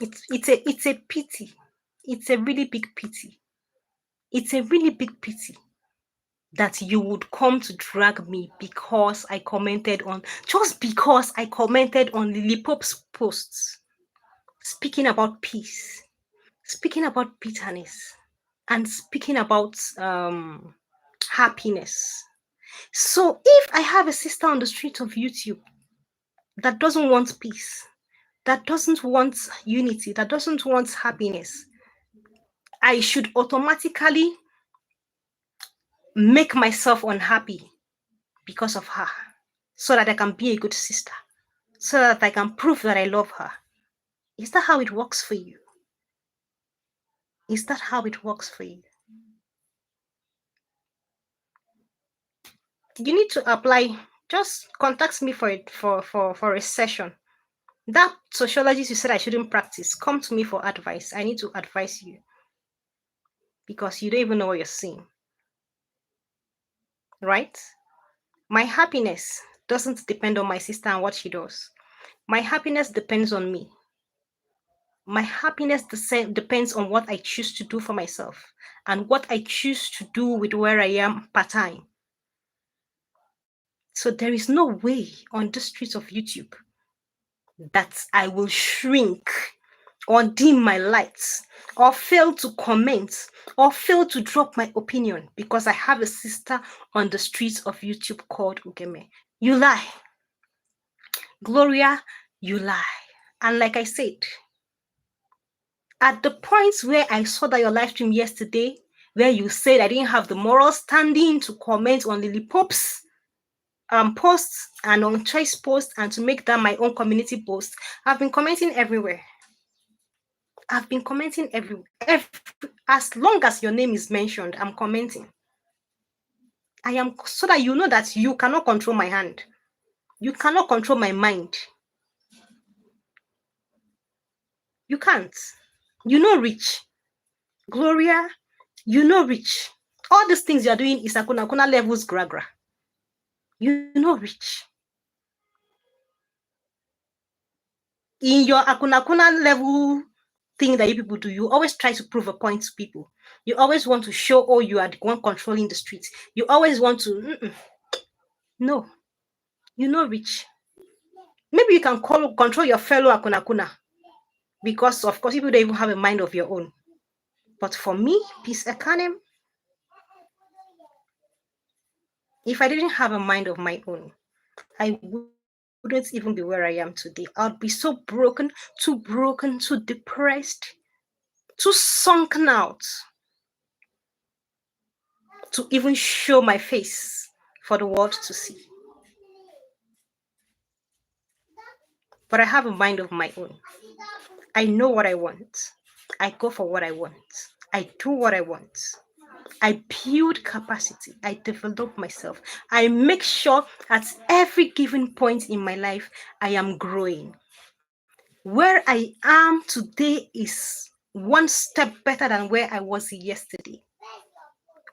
It's a pity. It's a really big pity. It's a really big pity that you would come to drag me because I commented on Lily Pope's posts speaking about peace, speaking about bitterness, and speaking about happiness. So if I have a sister on the street of YouTube that doesn't want peace, that doesn't want unity, that doesn't want happiness, I should automatically make myself unhappy because of her so that I can be a good sister, so that I can prove that I love her. Is that how it works for you? Is that how it works for you? You need to apply. Just contact me for it for a session. That sociologist you said I shouldn't practice, come to me for advice. I need to advise you because you don't even know what you're seeing. Right? My happiness doesn't depend on my sister and what she does. My happiness depends on me. My happiness depends on what I choose to do for myself and what I choose to do with where I am part-time. So there is no way on the streets of YouTube that I will shrink or dim my lights or fail to comment or fail to drop my opinion because I have a sister on the streets of YouTube called Ugeme. You lie. Glowria, you lie. And like I said, at the point where I saw that your live stream yesterday, where you said I didn't have the moral standing to comment on Lily Pope's posts and on Choice posts and to make that my own community post, I've been commenting everywhere. I've been commenting everywhere. As long as your name is mentioned, I'm commenting. I am so that you know that you cannot control my hand. You cannot control my mind. You can't. You know rich. Glowria, you know rich. All these things you're doing is akuna levels gragra. You know rich. In your akuna level thing that you people do, you always try to prove a point to people. You always want to show, oh, you are the one controlling the streets. You always want to, no, you know rich. Maybe you can control your fellow akuna because, of course, people don't even have a mind of your own. But for me, peace ekanem, if I didn't have a mind of my own, I wouldn't even be where I am today. I'd be so broken, too depressed, too sunken out to even show my face for the world to see. But I have a mind of my own. I know what I want. I go for what I want. I do what I want. I build capacity. I develop myself. I make sure at every given point in my life, I am growing. Where I am today is one step better than where I was yesterday.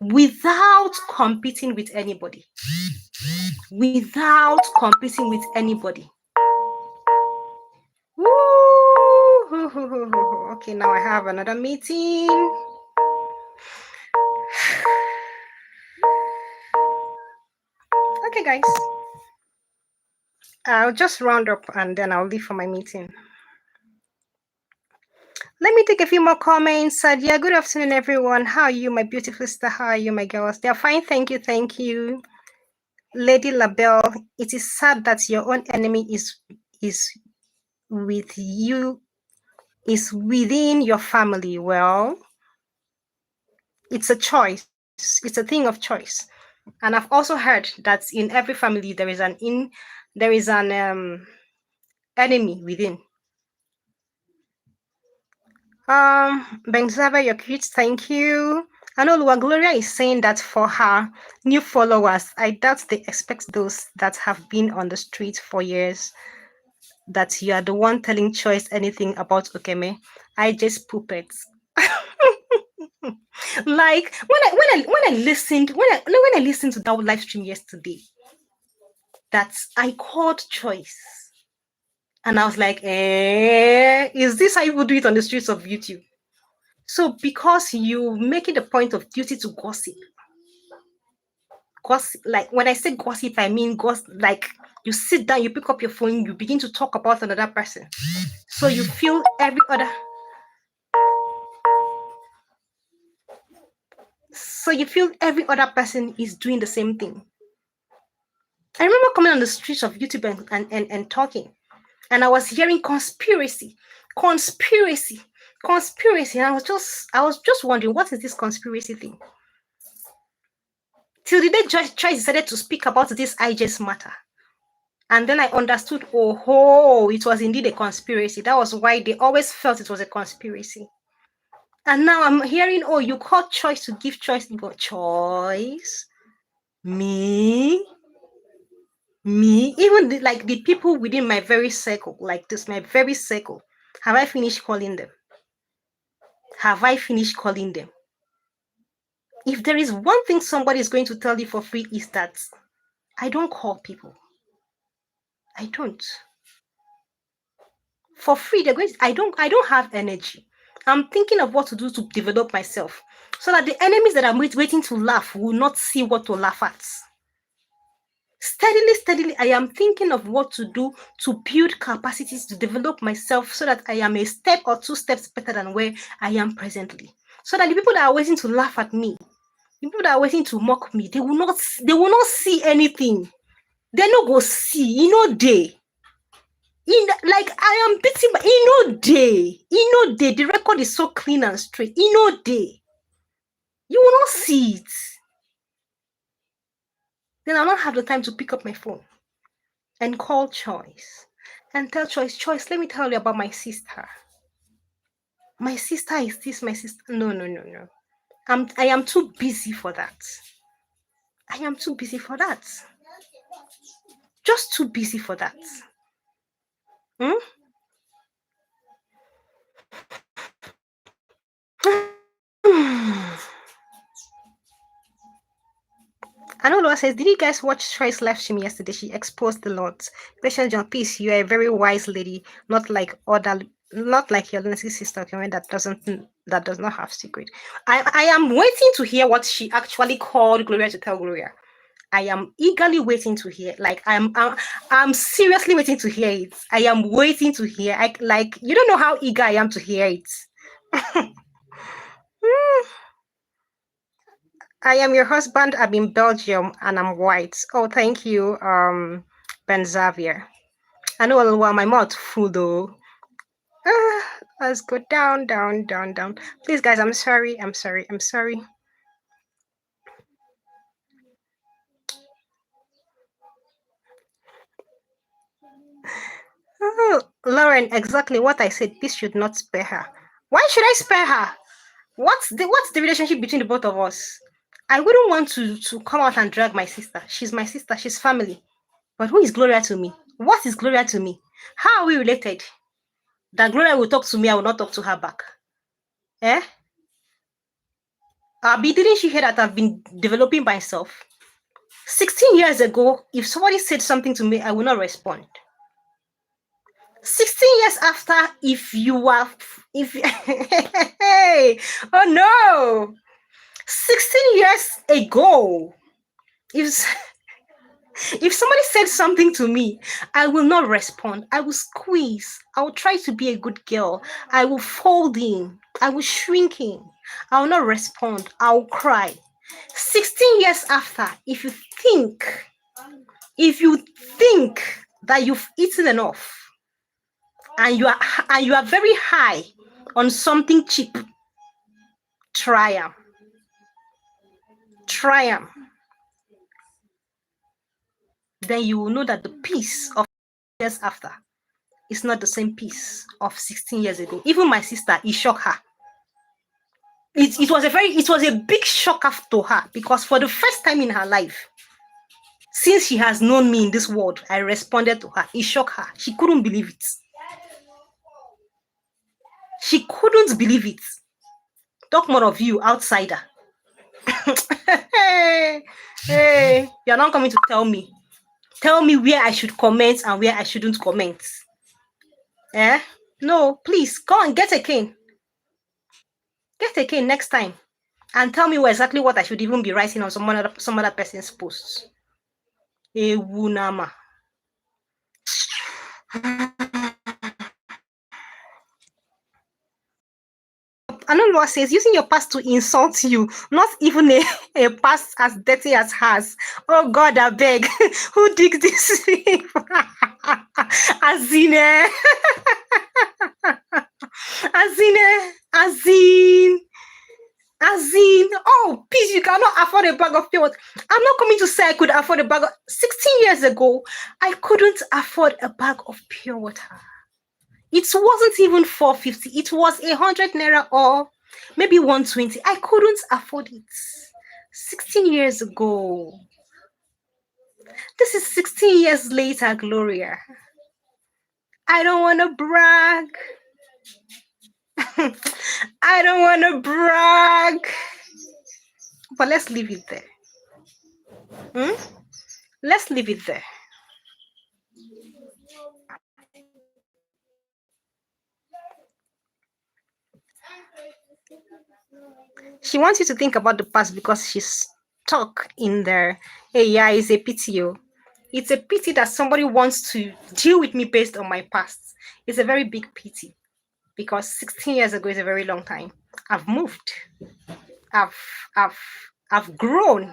Without competing with anybody. Without competing with anybody. Woo! Okay, now I have another meeting. Okay, guys. I'll just round up and then I'll leave for my meeting. Let me take a few more comments. Sadia, good afternoon, everyone. How are you, my beautiful sister? How are you, my girls? They're fine. Thank you. Thank you. Lady Labelle, it is sad that your own enemy is with you, is within your family. Well, it's a choice. It's a thing of choice. And I've also heard that in every family there is an enemy within. Benzaba, you're cute. Thank you. I know Glowria is saying that for her new followers, I doubt they expect those that have been on the street for years that you are the one telling Choice anything about Okeme. I just puppets. Like when I listened to that live stream yesterday, that I called Choice. And I was like, is this how you would do it on the streets of YouTube? So because you make it a point of duty to gossip, like when I say gossip, I mean gossip, like you sit down, you pick up your phone, you begin to talk about another person. So you feel every other person is doing the same thing. I remember coming on the streets of YouTube and talking, and I was hearing conspiracy. And I was just wondering, what is this conspiracy thing? Till the day Choice decided to speak about this IJ's matter. And then I understood, it was indeed a conspiracy. That was why they always felt it was a conspiracy. And now I'm hearing, you called Choice to give Choice. You got Choice? Me? Even the people within my very circle, like this, my very circle, have I finished calling them? If there is one thing somebody is going to tell you for free, is that I don't call people. I don't. For free, I don't have energy. I'm thinking of what to do to develop myself so that the enemies that I'm waiting to laugh will not see what to laugh at. Steadily, I am thinking of what to do to build capacities to develop myself so that I am a step or two steps better than where I am presently. So that the people that are waiting to laugh at me, the people that are waiting to mock me, they will not see anything. They no go see, they. I am beating, but the record is so clean and straight. You will not see it. Then I'll not have the time to pick up my phone and call Choice and tell Choice, let me tell you about my sister. My sister is this, my sister. No. I am too busy for that. Just too busy for that. Anolo says, did you guys watch Choice live stream yesterday? She exposed a lot. Patient John, peace. You are a very wise lady, not like your Nancy sister, okay, that does not have secret. I am waiting to hear what she actually called Glowria to tell Glowria. I am eagerly waiting to hear. Like I'm seriously waiting to hear it. I am waiting to hear. You don't know how eager I am to hear it. I am your husband. I'm in Belgium and I'm white. Oh, thank you, Ben Xavier. I know my mouth full though. Let's go down. Please, guys, I'm sorry. Oh, Lauren, exactly what I said. This should not spare her. Why should I spare her? What's the relationship between the both of us? I wouldn't want to come out and drag my sister. She's my sister. She's family. But who is Glowria to me? What is Glowria to me? How are we related? That Glowria will talk to me, I will not talk to her back. Didn't she hear that I've been developing myself? 16 years ago, if somebody said something to me, I will not respond. 16 years after, hey, oh no, 16 years ago, If somebody said something to me, I will not respond. I will squeeze. I will try to be a good girl. I will fold in. I will shrink in. I will not respond. I will cry. 16 years after, if you think that you've eaten enough and you are very high on something cheap, try them. Try them. Then you will know that the peace of years after is not the same peace of 16 years ago. Even my sister, it shocked her. It was a big shock to her, because for the first time in her life, since she has known me in this world, I responded to her. It shocked her. She couldn't believe it. She couldn't believe it. Talk more of you, outsider. Hey, you're not coming to tell me. Tell me where I should comment and where I shouldn't comment. Eh? No, please, go and get a cane. Get a cane next time. And tell me exactly what I should even be writing on some other person's posts. Ewunama. Anonwa says, using your past to insult you, not even a past as dirty as hers. Oh God, I beg. Who digs this? Azine. Azine. Oh, please, you cannot afford a bag of pure water. I'm not coming to say I could afford a bag of... 16 years ago, I couldn't afford a bag of pure water. It wasn't even 450. It was 100 naira or maybe 120. I couldn't afford it. 16 years ago. This is 16 years later, Glowria. I don't want to brag. I don't want to brag. But let's leave it there. Let's leave it there. She wants you to think about the past because she's stuck in there. Hey, yeah, it's a pity. It's a pity that somebody wants to deal with me based on my past. It's a very big pity, because 16 years ago is a very long time. I've moved. I've grown.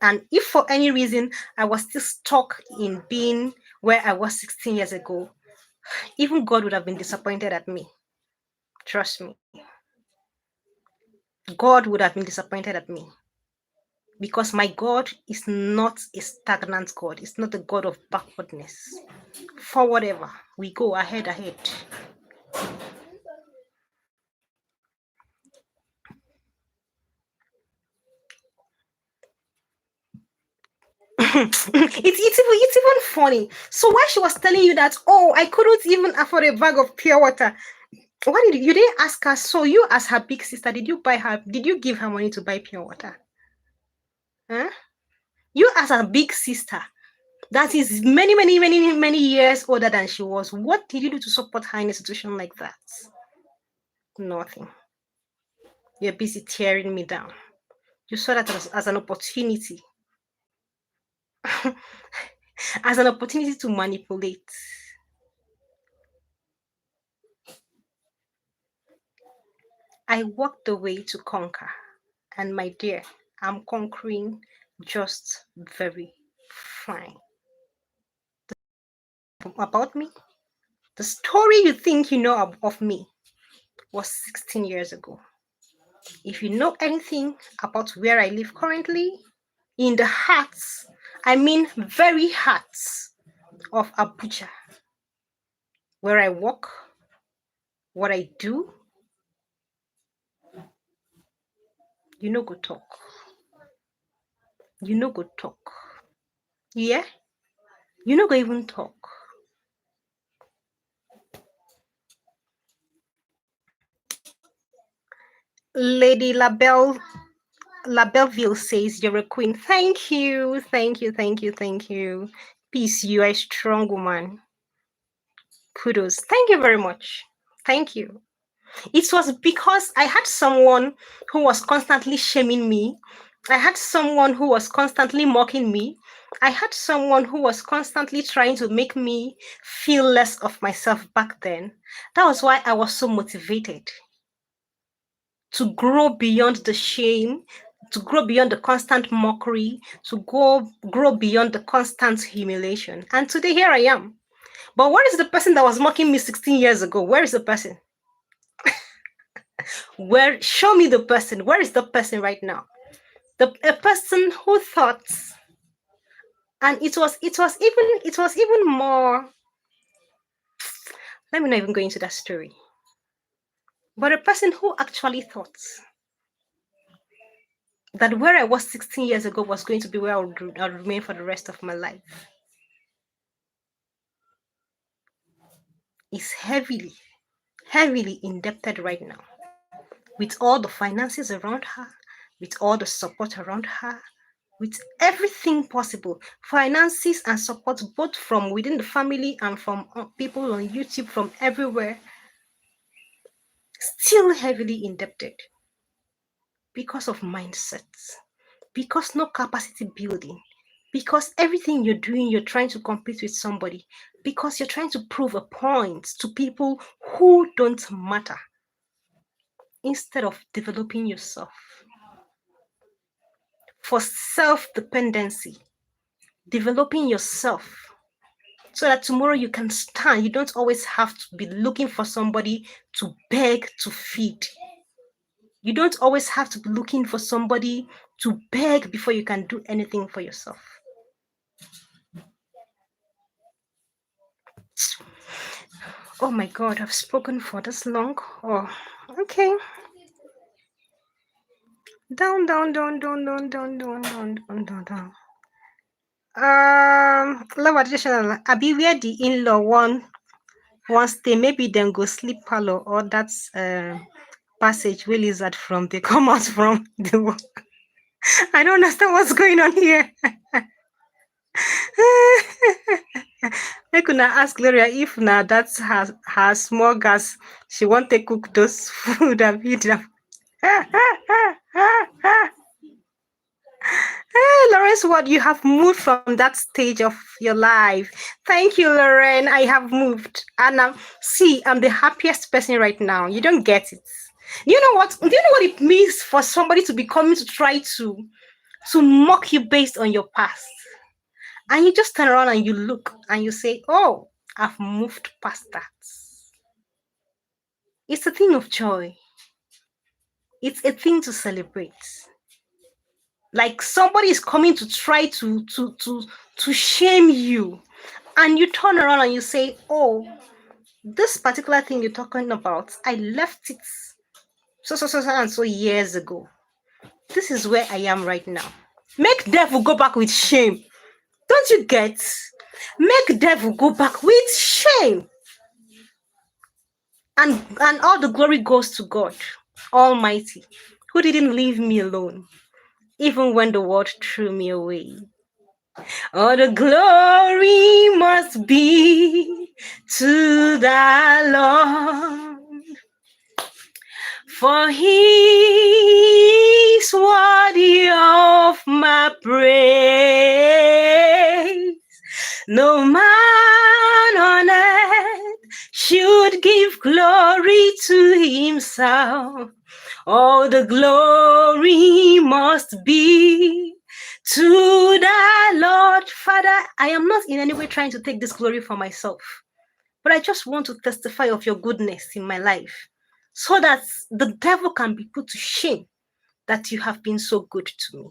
And if for any reason I was still stuck in being where I was 16 years ago, even God would have been disappointed at me. Trust me. God would have been disappointed at me. Because my God is not a stagnant God. It's not a God of backwardness. For whatever, we go ahead. It's even funny. So why she was telling you that, oh, I couldn't even afford a bag of pure water, why did you didn't ask her? So you, as her big sister, did you give her money to buy pure water? Huh? You, as her big sister, that is many years older than she was, what did you do to support her in a situation like that? Nothing. You're busy tearing me down. You saw that as an opportunity. As an opportunity to manipulate. I walked away to conquer. And my dear, I'm conquering just very fine. About me, the story you think you know of me was 16 years ago. If you know anything about where I live currently, in the hearts, I mean very hearts of Abuja, where I work, what I do, you know go talk. You know go talk. Yeah? You know go even talk. Lady Labelleville says you're a queen. Thank you. Peace, you are a strong woman. Kudos. Thank you very much. Thank you. It was because I had someone who was constantly shaming me I had someone who was constantly mocking me. I had someone who was constantly trying to make me feel less of myself back then. That was why I was so motivated to grow beyond the shame, to grow beyond the constant mockery, to grow beyond the constant humiliation. And today, here I am. But where is the person that was mocking me 16 years ago? Where is the person? Where? Show me the person. Where is the person right now? A person who thought, and it was even more. Let me not even go into that story. But a person who actually thought that where I was 16 years ago was going to be where I'll remain for the rest of my life is heavily indebted right now, with all the finances around her, with all the support around her, with everything possible, finances and support both from within the family and from people on YouTube from everywhere, still heavily indebted because of mindsets, because no capacity building, because everything you're doing, you're trying to compete with somebody, because you're trying to prove a point to people who don't matter, instead of developing yourself for self-dependency, developing yourself so that tomorrow you can stand. You don't always have to be looking for somebody to beg to feed. You don't always have to be looking for somebody to beg before you can do anything for yourself. Oh my God, I've spoken for this long. Oh, okay. Down, down, down, down, down, down, down, down, down, down, down. Love additional. Abi where the in-law one stay, maybe then go sleep parlor, or that's passage where lizard from they come out from the wall. I don't understand what's going on here. I could not ask Gloria if now that's her small gas. She want to cook those food and feed them. Hey, Lawrence, what you have moved from that stage of your life. Thank you, Lauren. I have moved. And see, I'm the happiest person right now. You don't get it. Do you know what? Do you know what it means for somebody to be coming to try to mock you based on your past? And you just turn around and you look and you say, oh, I've moved past that. It's a thing of joy. It's a thing to celebrate. Like somebody is coming to try to shame you, and you turn around and you say, oh, this particular thing you're talking about, I left it so and so years ago. This is where I am right now. Make devil go back with shame. Don't you get? Make devil go back with shame. And all the glory goes to God Almighty, who didn't leave me alone, even when the world threw me away. All the glory must be to the Lord, for he is worthy of my praise. No man on earth should give glory to himself. All the glory must be to the Lord. Father, I am not in any way trying to take this glory for myself, but I just want to testify of your goodness in my life so that the devil can be put to shame that you have been so good to me.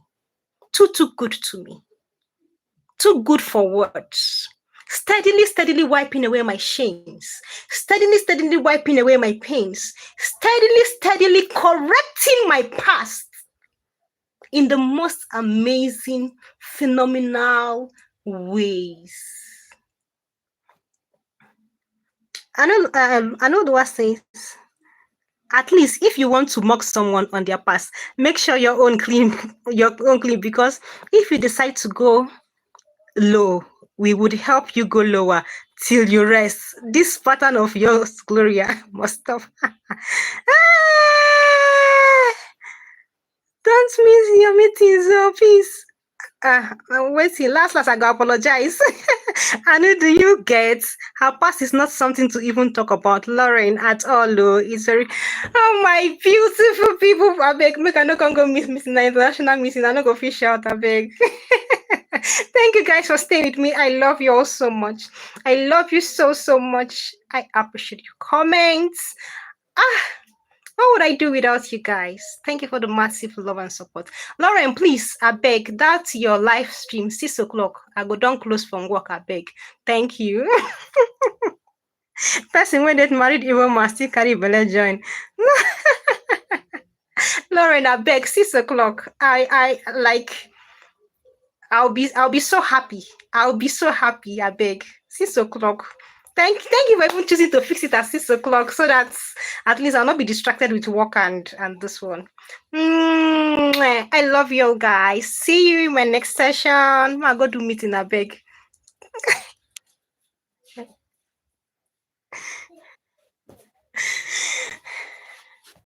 Too good to me. Too good for words. Steadily wiping away my shames. Steadily wiping away my pains. Steadily correcting my past in the most amazing, phenomenal ways. I know the word says, at least if you want to mock someone on their past, make sure your own clean, because if you decide to go low, we would help you go lower till you rest. This pattern of yours, Gloria, must stop. Don't miss your meetings, oh, please. I'm waiting. Last, I go apologize. And who do you get? Her past is not something to even talk about, Lauren, at all. Oh, it's very. Oh, my beautiful people. I beg, make I no can go missing the international meeting. I no go fish out. I beg. Thank you guys for staying with me. I love you all so much. I love you so, so much. I appreciate your comments. What would I do without you guys? Thank you for the massive love and support. Lauren, please, I beg, that's your live stream, 6 o'clock. I go down close from work, I beg. Thank you. Person when they married even must still carry belle join. Lauren, I beg, 6 o'clock. I like I'll be so happy. I'll be so happy, I beg. 6 o'clock. Thank you for even choosing to fix it at 6 o'clock so that at least I'll not be distracted with work and this one. I love you all guys. See you in my next session. I'll go do meeting, I beg.